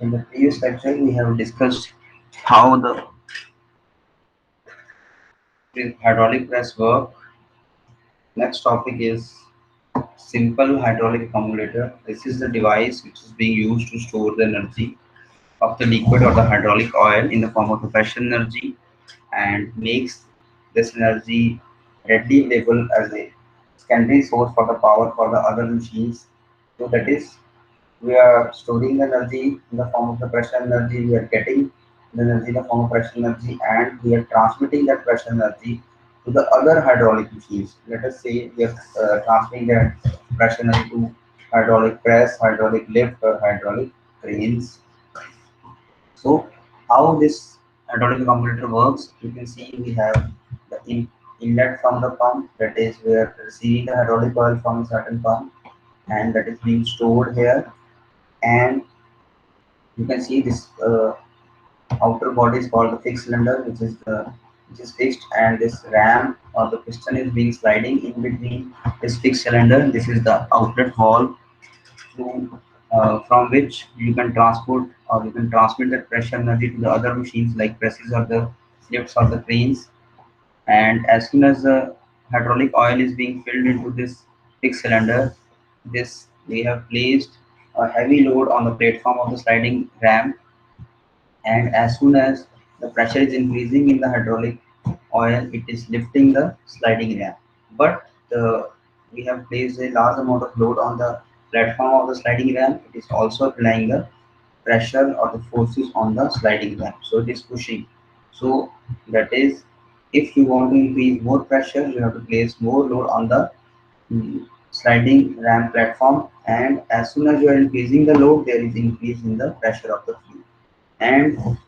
In the previous lecture, we have discussed how the hydraulic press work. Next topic is simple hydraulic accumulator. This is the device which is being used to store the energy of the liquid or the hydraulic oil in the form of the pressure energy and makes this energy readily available as a secondary source for the power for the other machines. So that is, we are storing the energy in the form of the pressure energy, we are getting the energy in the form of pressure energy, and we are transmitting that pressure energy to the other hydraulic machines. Let us say we are transmitting that pressure energy to hydraulic press, hydraulic lift, or hydraulic cranes. So how this hydraulic accumulator works, you can see we have the inlet from the pump, that is we are receiving the hydraulic oil from a certain pump, and that is being stored here. And you can see this outer body is called the fixed cylinder, which is fixed, and this ram or the piston is being sliding in between this fixed cylinder. This is the outlet valve through from which you can transport or you can transmit that pressure energy to the other machines like presses or the lifts or the cranes. And as soon as the hydraulic oil is being filled into this fixed cylinder, this we have placed a heavy load on the platform of the sliding ram, and as soon as the pressure is increasing in the hydraulic oil, it is lifting the sliding ram. But we have placed a large amount of load on the platform of the sliding ram, it is also applying the pressure or the forces on the sliding ram, so it is pushing. So that is, if you want to increase more pressure, you have to place more load on the sliding ram platform, and as soon as you are increasing the load, there is increase in the pressure of the fluid. And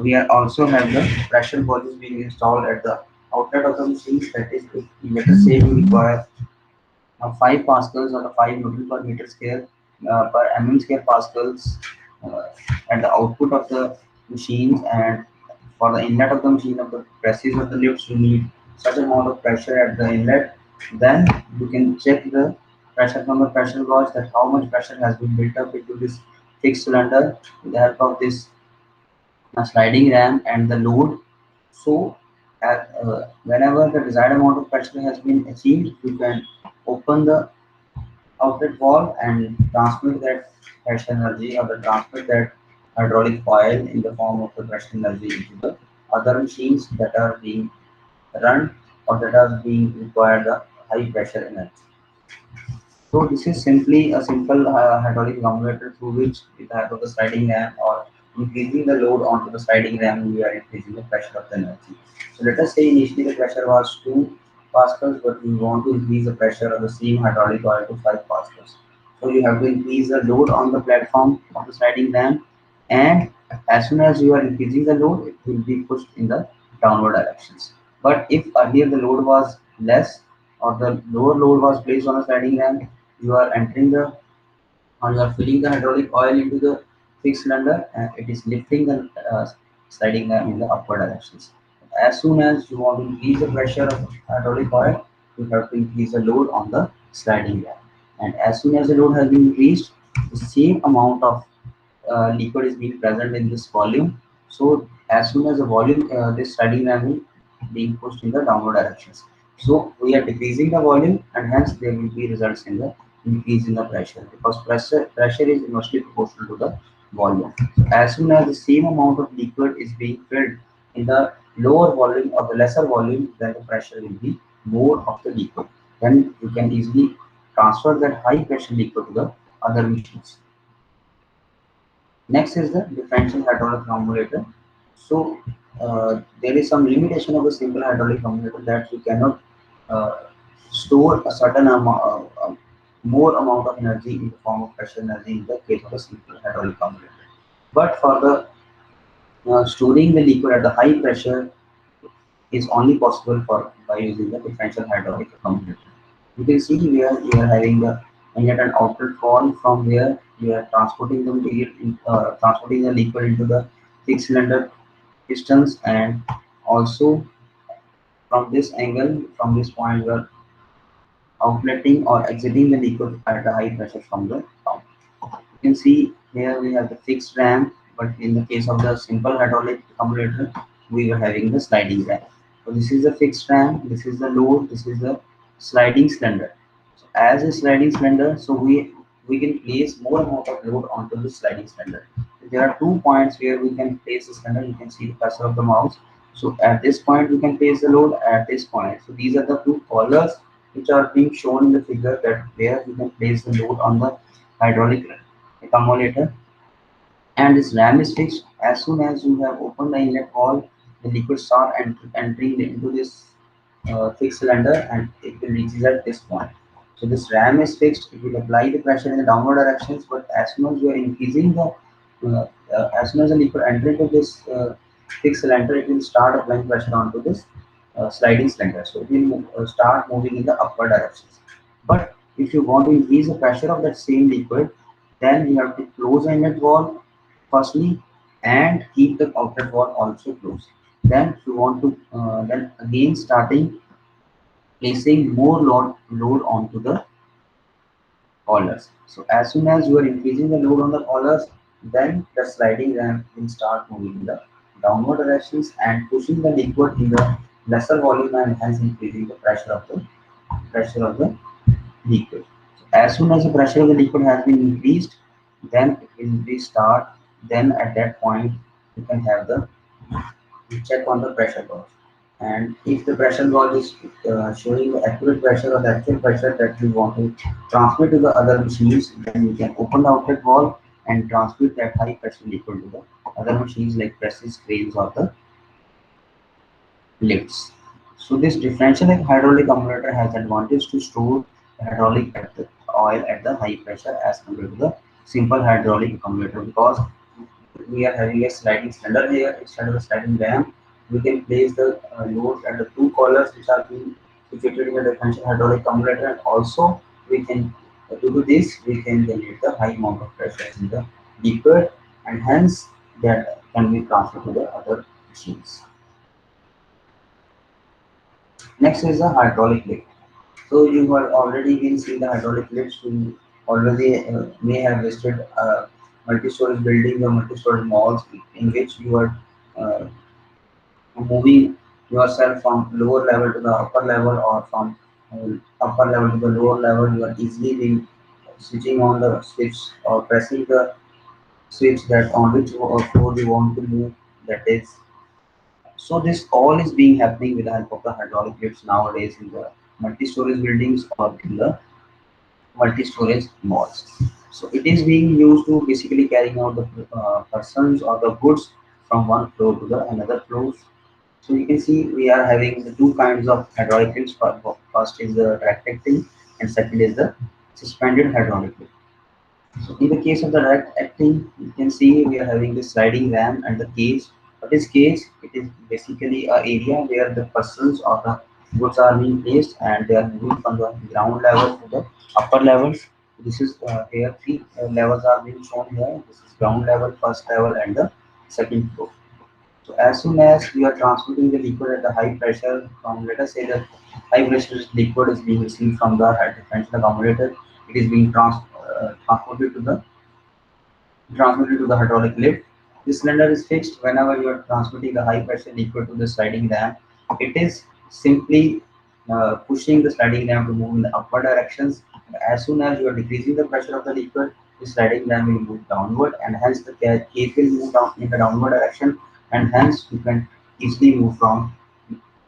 we are also have the pressure gauges being installed at the outlet of the machine. That is, if, let us say we require 5 pascals or the 5 newton per meter square per mm square pascals uh, at the output of the machines, and for the inlet of the machine of the presses or the lifts, you need such amount of pressure at the inlet. Then you can check the pressure from the pressure gauge, that how much pressure has been built up into this fixed cylinder with the help of this sliding ram and the load. So, whenever the desired amount of pressure has been achieved, you can open the outlet valve and transmit that pressure energy or the transmit that hydraulic oil in the form of the pressure energy into the other machines that are being run or that are being required the high pressure energy. So this is simply a simple hydraulic accumulator through which, with the help of the sliding ram or increasing the load onto the sliding ram, we are increasing the pressure of the energy. So let us say initially the pressure was 2 pascals, but we want to increase the pressure of the same hydraulic oil to 5 pascals. So you have to increase the load on the platform of the sliding ram, and as soon as you are increasing the load, it will be pushed in the downward directions. But if earlier the load was less or the lower load was placed on a sliding ram, you are entering the or you are filling the hydraulic oil into the fixed cylinder, and it is lifting the sliding ram in the upward directions. As soon as you want to increase the pressure of hydraulic oil, you have to increase the load on the sliding ram. And as soon as the load has been increased, the same amount of liquid is being present in this volume. So as soon as the volume, this sliding ram is being pushed in the downward directions. So we are decreasing the volume, and hence there will be results in the increase in the pressure, because pressure is inversely proportional to the volume. So as soon as the same amount of liquid is being filled in the lower volume or the lesser volume, then the pressure will be more of the liquid. Then you can easily transfer that high pressure liquid to the other machines. Next is the differential hydraulic accumulator. So there is some limitation of the simple hydraulic accumulator, that you cannot uh, store a certain amount, more amount of energy in the form of pressure energy in the case of a simple hydraulic accumulator. But for the storing the liquid at the high pressure is only possible for by using the differential hydraulic accumulator. You can see here we are having the inlet and outlet valve, from where we are transporting the material, transporting the liquid into the fixed cylinder pistons, and also from this angle, from this point, we are outletting or exiting the liquid at a high pressure from the pump. You can see here we have the fixed ram, but in the case of the simple hydraulic accumulator, we were having the sliding ram. So this is the fixed ram, this is the load, this is the sliding cylinder. So as a sliding cylinder, so we can place more amount of load onto the sliding cylinder. There are 2 points where we can place the cylinder. You can see the cursor of the mouse. So at this point we can place the load at this point. So these are the two collars which are being shown in the figure, that where you can place the load on the hydraulic accumulator, and this ram is fixed. As soon as you have opened the inlet valve, the liquid start entering into this fixed cylinder, and it will reach at this point. So this ram is fixed. It will apply the pressure in the downward directions, but as soon as you are increasing the as soon as the liquid enter into this fixed cylinder, it will start applying pressure onto this sliding cylinder. So it will start moving in the upward directions. But if you want to increase the pressure of that same liquid, then you have to close the inlet valve firstly and keep the outlet valve also closed. Then if you want to then again starting placing more load onto the collars. So as soon as you are increasing the load on the collars, then the sliding ramp will start moving in the downward directions and pushing the liquid in the lesser volume, and hence increasing the pressure of the liquid. So as soon as the pressure of the liquid has been increased, then it will restart. Then at that point, you can have the check on the pressure gauge. And if the pressure gauge is showing the accurate pressure or the actual pressure that you want to transmit to the other machines, then you can open the outlet valve and transmit that high pressure liquid to the other machines like presses, cranes, or the lifts. So this differential hydraulic accumulator has advantage to store the hydraulic at the oil at the high pressure as compared to the simple hydraulic accumulator, because we are having a sliding cylinder here instead of a sliding ram. We can place the loads at the two collars which are being situated in the differential hydraulic accumulator, and also we can due to this we can generate the high amount of pressure in the liquid, and hence that can be transferred to the other machines. Next is the hydraulic lift. So you have already been seeing the hydraulic lifts. You already may have visited multi-story buildings or multi-story malls in which you are uh, moving yourself from lower level to the upper level, or from upper level to the lower level. You are easily being switching on the switch or pressing the switch that on which floor you want to move. That is, so this all is being happening with the help of the hydraulic lifts nowadays in the multi-storage buildings or in the multi-storage malls. So it is being used to basically carrying out the persons or the goods from one floor to the another floor. So you can see we are having the two kinds of hydraulic lifts. First is the direct acting, and second is the suspended hydraulic lift. So in the case of the direct acting, you can see we are having the sliding ram and the cage. What is cage? It is basically a area where the persons or the goods are being placed, and they are moving from the ground level to the upper levels. This is here three levels are being shown here. This is ground level, first level, and the second floor. So as soon as you are transmitting the liquid at the high pressure from, let us say, the high pressure liquid is being received from the differential accumulator, it is being transported to the hydraulic lift. This cylinder is fixed. Whenever you are transmitting the high pressure liquid to the sliding ram, it is simply pushing the sliding ram to move in the upward directions. As soon as you are decreasing the pressure of the liquid, the sliding ram will move downward, and hence the cage will move down in the downward direction, and hence you can easily move from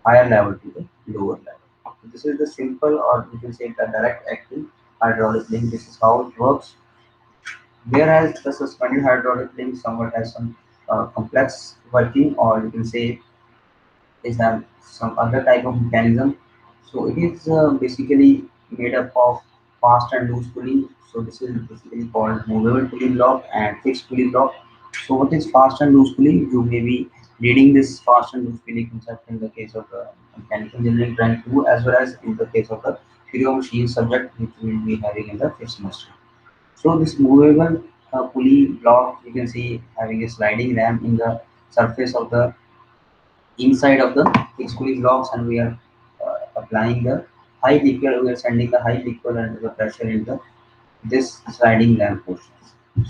higher level to the lower level. So this is the simple, or you can say the direct acting hydraulic link. This is how it works. Whereas the suspended hydraulic link somewhat has some complex working, or you can say is have some other type of mechanism. So it is basically made up of fast and loose pulley. So this is basically called movable pulley block and fixed pulley block. So what is fast and loose pulley? You may be reading this fast and loose pulley concept in the case of the mechanical engineering trend 2, as well as in the case of the theory of machine subject, which we will be having in the fifth semester. So this movable pulley block, you can see having a sliding ram in the surface of the inside of the fixed pulley blocks, and we are applying the high liquid. We are sending the high liquid under the pressure in the this sliding ram portion.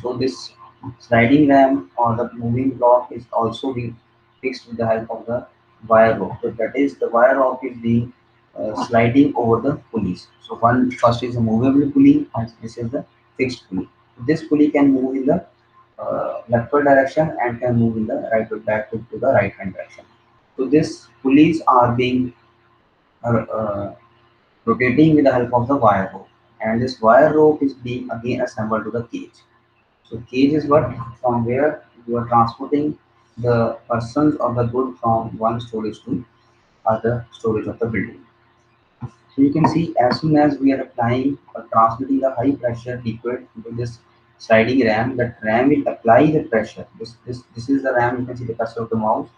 So this sliding ram or the moving block is also being fixed with the help of the wire rope. So that is the wire rope is being sliding over the pulleys. So one first is a movable pulley and this is the fixed pulley. This pulley can move in the leftward direction and can move in the rightward back to the right hand direction. So these pulleys are being rotating with the help of the wire rope, and this wire rope is being again assembled to the cage. So cage is what from where you are transporting the persons or the good from one storage to other storage of the building. So you can see as soon as we are applying or transmitting the high pressure liquid into this sliding ram, that ram will apply the pressure. This is the ram. You can see the cursor of the mouse.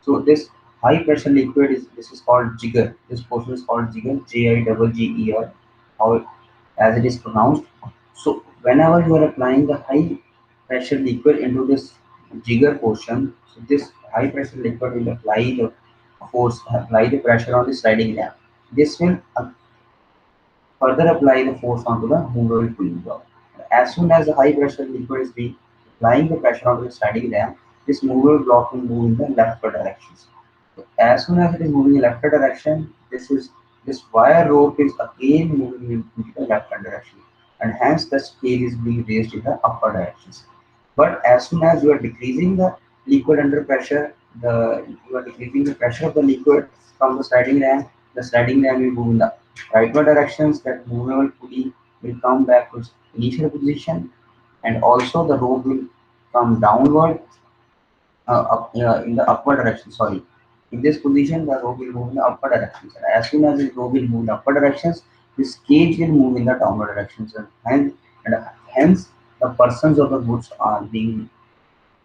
So this high pressure liquid is this is called jigger. This portion is called jigger. Jigger. How it, as it is pronounced. So whenever you are applying the high pressure liquid into this jigger portion, so this high pressure liquid will apply the force, apply the pressure on the sliding ram. This will further apply the force onto the movable cooling block. As soon as the high pressure liquid is being applying the pressure onto the sliding ram, this movable block will move in the leftward directions. So as soon as it is moving in leftward direction, this wire rope is again moving into the leftward direction, and hence the scale is being raised in the upper directions. But as soon as you are decreasing the liquid under pressure, you are decreasing the pressure of the liquid from the sliding ram will move in the rightward directions. That movable pulley will come back to its initial position, and also the rope will come downward in the upward direction. Sorry, in this position, the rope will move in the upper directions. And as soon as the rope will move in the upper directions, this cage will move in the downward directions, and hence the persons of the goods are being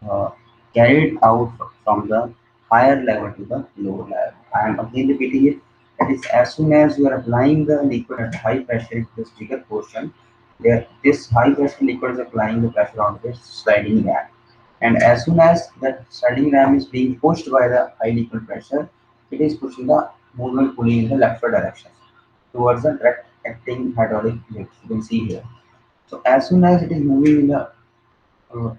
uh, carried out from the higher level to the lower level. I am again repeating it. That is, as soon as you are applying the liquid at high pressure into this bigger portion, there this high pressure liquid is applying the pressure on this sliding ram. And as soon as that sliding ram is being pushed by the high liquid pressure, it is pushing the movement pulley in the leftward direction towards the direct acting hydraulic lift. You can see here. So as soon as it is moving uh, in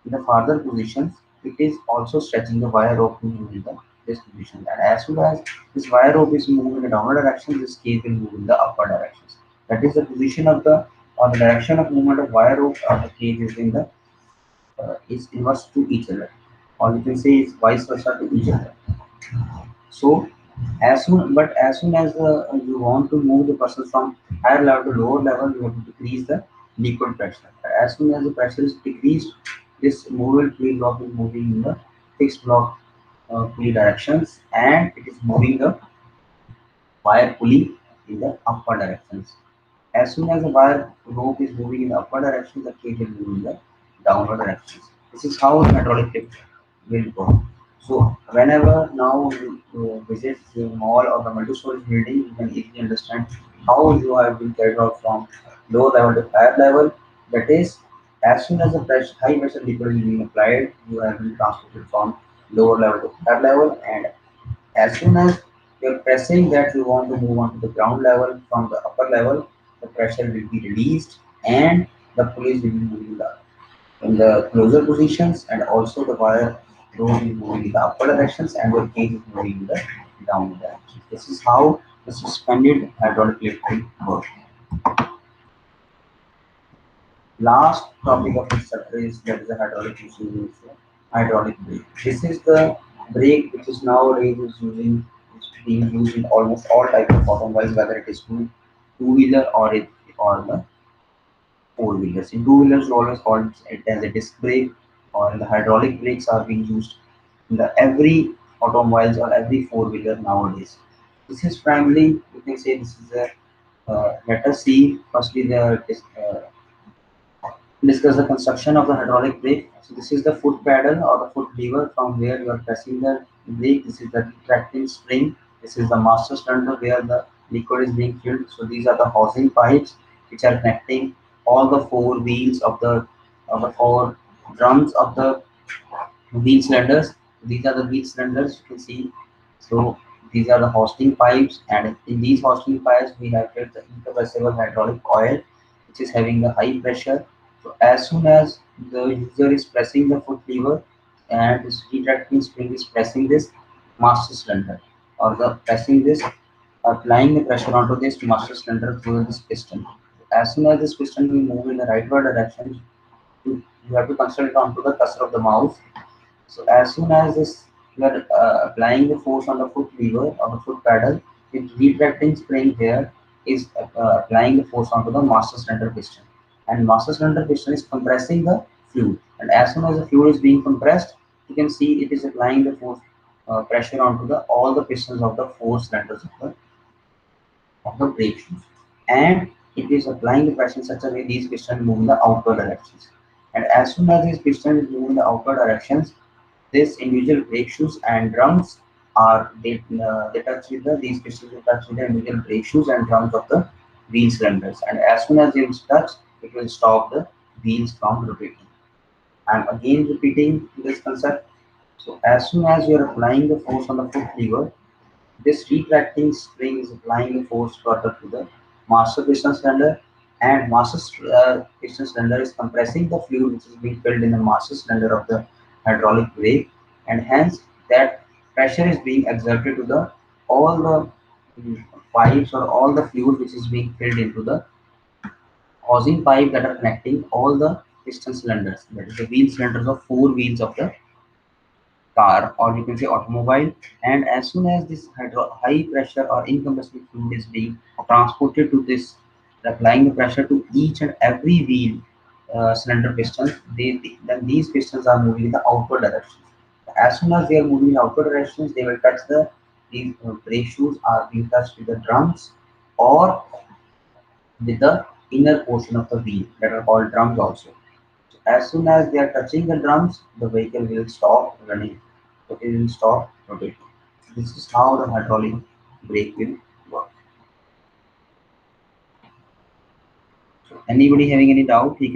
the farther positions, it is also stretching the wire rope to move in the this position. And as soon as this wire rope is moving in the downward direction, this cage will move in the upward directions. That is the position of the or the direction of movement of wire rope or the cage is in the is inverse to each other, or you can say is vice versa to each other. So as soon as you want to move the person from higher level to lower level, you have to decrease the liquid pressure. As soon as the pressure is decreased, this movable pulley block is moving in the fixed block pulley directions, and it is moving the wire pulley in the upper directions. As soon as the wire rope is moving in the upper direction, the cage will move in the downward directions. This is how the hydraulic lift will go. So whenever now you visit the mall or the multi-story building, you can easily understand how you have been carried out from low level to higher level. That is, as soon as the high pressure liquid is being applied, you have been transported from lower level to higher level, and as soon as you're pressing that you want to move on to the ground level from the upper level, the pressure will be released and the police will be moving in the closer positions, and also the wire rope is moving in the upper directions and the cage is moving in the down directions. This is how the suspended hydraulic lift will work. Last topic of this chapter is that is the hydraulic machine is the hydraulic brake. This is the brake which is nowadays is being used in almost all type of automobiles, whether it is two wheeler or the four wheelers. In two wheelers, you always call it as a disc brake, or the hydraulic brakes are being used in the every automobiles or every four wheeler nowadays. This is primarily you can say this is a let us see firstly the discuss the construction of the hydraulic brake. So this is the foot pedal or the foot lever from where you are pressing the brake. This is the retracting spring. This is the master cylinder where the liquid is being filled. So these are the housing pipes which are connecting all the four wheels of the four drums of the wheel cylinders. These are the wheel cylinders you can see. So these are the hosting pipes, and in these hosting pipes we have filled the incompressible hydraulic oil which is having the high pressure, So as soon as the user is pressing the foot lever and this retracting spring is pressing this master cylinder, or the pressing this, applying the pressure onto this master cylinder through this piston. As soon as this piston will move in the rightward direction, you have to concentrate onto the cursor of the mouse. So as soon as this you are applying the force on the foot lever or the foot pedal, the retracting spring here is applying the force onto the master cylinder piston, and master cylinder piston is compressing the fluid. And as soon as the fluid is being compressed, you can see it is applying the force pressure onto the all the pistons of the four cylinders of the brake shoes, and it is applying the pressure in such a way these pistons move in the outward directions. And as soon as these pistons move in the outward directions, these individual brake shoes and drums are they touch with these pistons will touch with the individual brake shoes and drums of the wheel cylinders, and as soon as they will touch, it will stop the wheels from rotating. I'm again repeating this concept. So as soon as you are applying the force on the foot lever, this retracting spring is applying the force further to the master piston cylinder, and master piston cylinder is compressing the fluid which is being filled in the master cylinder of the hydraulic brake, and hence that pressure is being exerted to the all the pipes or all the fluid which is being filled into the housing pipe that are connecting all the piston cylinders, that is the wheel cylinders of four wheels of the car, or you can say automobile. And as soon as this high pressure or incompressible fluid is being transported to this, applying the pressure to each and every wheel cylinder piston, then these pistons are moving in the outward direction. As soon as they are moving in outward directions, they will touch these brake shoes are being touched with the drums or with the inner portion of the wheel that are called drums also. So as soon as they are touching the drums, the vehicle will stop running. So it will stop rotating. This is how the hydraulic brake will work. So anybody having any doubt, he